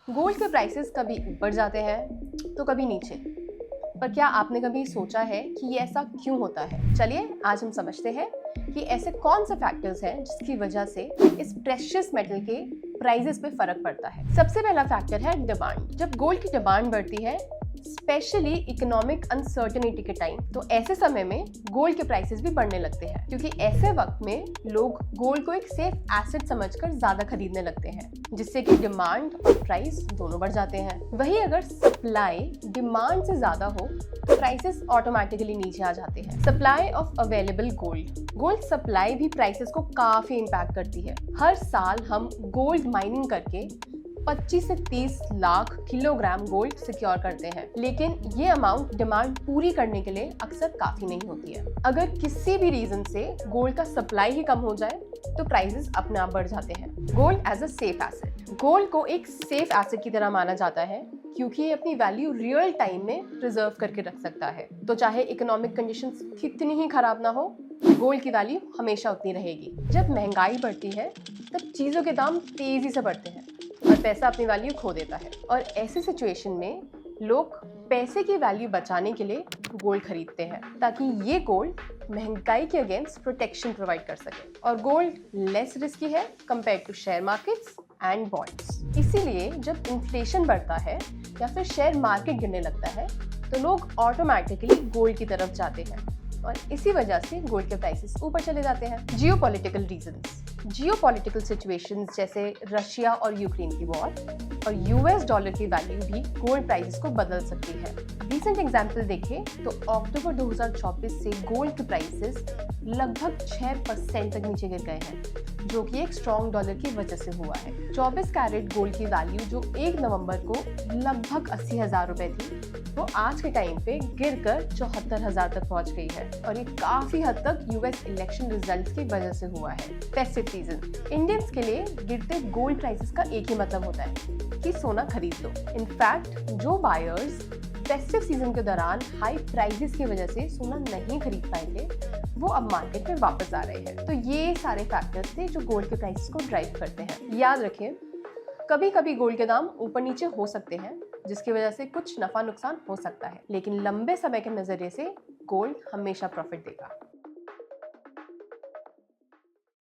Gold के prices कभी ऊपर जाते हैं तो कभी नीचे। पर क्या आपने कभी सोचा है कि ये ऐसा क्यों होता है? चलिए आज हम समझते हैं कि ऐसे कौन से फैक्टर्स हैं जिसकी वजह से इस प्रेशियस मेटल के प्राइसेस पे फर्क पड़ता है। सबसे पहला फैक्टर है डिमांड। जब गोल्ड की डिमांड बढ़ती है, स्पेशली इकोनॉमिक अनसर्टेनिटी के टाइम, तो ऐसे समय में गोल्ड के प्राइसेस भी बढ़ने लगते हैं, क्योंकि ऐसे वक्त में लोग गोल्ड को एक सेफ एसेट समझकर ज्यादा खरीदने लगते हैं, जिससे कि डिमांड और प्राइस दोनों बढ़ जाते हैं। वहीं अगर सप्लाई डिमांड से ज्यादा हो तो प्राइसेस ऑटोमेटिकली नीचे आ जाते हैं। Supply of available gold supply भी प्राइसेस को काफी इम्पैक्ट करती है। हर साल हम गोल्ड माइनिंग करके 25 से 30 लाख किलोग्राम गोल्ड सिक्योर करते हैं, लेकिन ये अमाउंट डिमांड पूरी करने के लिए अक्सर काफी नहीं होती है। अगर किसी भी रीजन से गोल्ड का सप्लाई ही कम हो जाए तो प्राइसेस अपने आप बढ़ जाते हैं। Gold as a safe asset. Gold को एक सेफ एसेट की तरह माना जाता है, क्योंकि ये अपनी वैल्यू रियल टाइम में प्रिजर्व करके रख सकता है। तो चाहे इकोनॉमिक कंडीशंस कितनी ही खराब ना हो, गोल्ड की वैल्यू हमेशा उतनी रहेगी। जब महंगाई बढ़ती है तब चीजों के दाम तेजी से बढ़ते हैं और पैसा अपनी वैल्यू खो देता है। और ऐसे सिचुएशन में लोग पैसे की वैल्यू बचाने के लिए गोल्ड खरीदते हैं, ताकि ये गोल्ड महंगाई के अगेंस्ट प्रोटेक्शन प्रोवाइड कर सके। और गोल्ड लेस रिस्की है compare to share markets and bonds. इसीलिए जब इन्फ्लेशन बढ़ता है या फिर शेयर मार्केट गिरने लगता है तो लोग ऑटोमेटिकली गोल्ड की तरफ जाते हैं, और इसी वजह से गोल्ड के प्राइसेस ऊपर चले जाते हैं। Geopolitical reasons. जियोपॉलिटिकल सिचुएशंस जैसे रशिया और यूक्रेन की वॉर और यूएस डॉलर की वैल्यू भी गोल्ड प्राइसेस को बदल सकती है। रिसेंट एग्जांपल देखें तो अक्टूबर 2024 से गोल्ड के प्राइसेस लगभग 6% तक नीचे गिर गए हैं, जो कि एक स्ट्रॉन्ग डॉलर की वजह से हुआ है। 24 कैरेट गोल्ड की वैल्यू जो 1 नवंबर को लगभग 80,000 रुपए थी, वो आज के टाइम पे गिरकर 74,000 तक पहुंच गई है, और ये काफी हद तक यूएस इलेक्शन रिजल्ट्स की वजह से हुआ है। Festive season. इंडियंस के लिए गिरते गोल्ड प्राइसेस का एक ही मतलब होता है कि सोना खरीद लो। इनफैक्ट जो बायर्स फेस्टिव सीजन के दौरान हाई प्राइसेस की वजह से सोना नहीं खरीद पाए थे, वो अब मार्केट में वापस आ रहे हैं। तो ये सारे फैक्टर्स थे जो गोल्ड के प्राइसेस को ड्राइव करते हैं। याद रखिए, कभी कभी गोल्ड के दाम ऊपर नीचे हो सकते हैं, जिसकी वजह से कुछ नफा नुकसान हो सकता है, लेकिन लंबे समय के नजरिए से गोल्ड हमेशा प्रॉफिट देगा।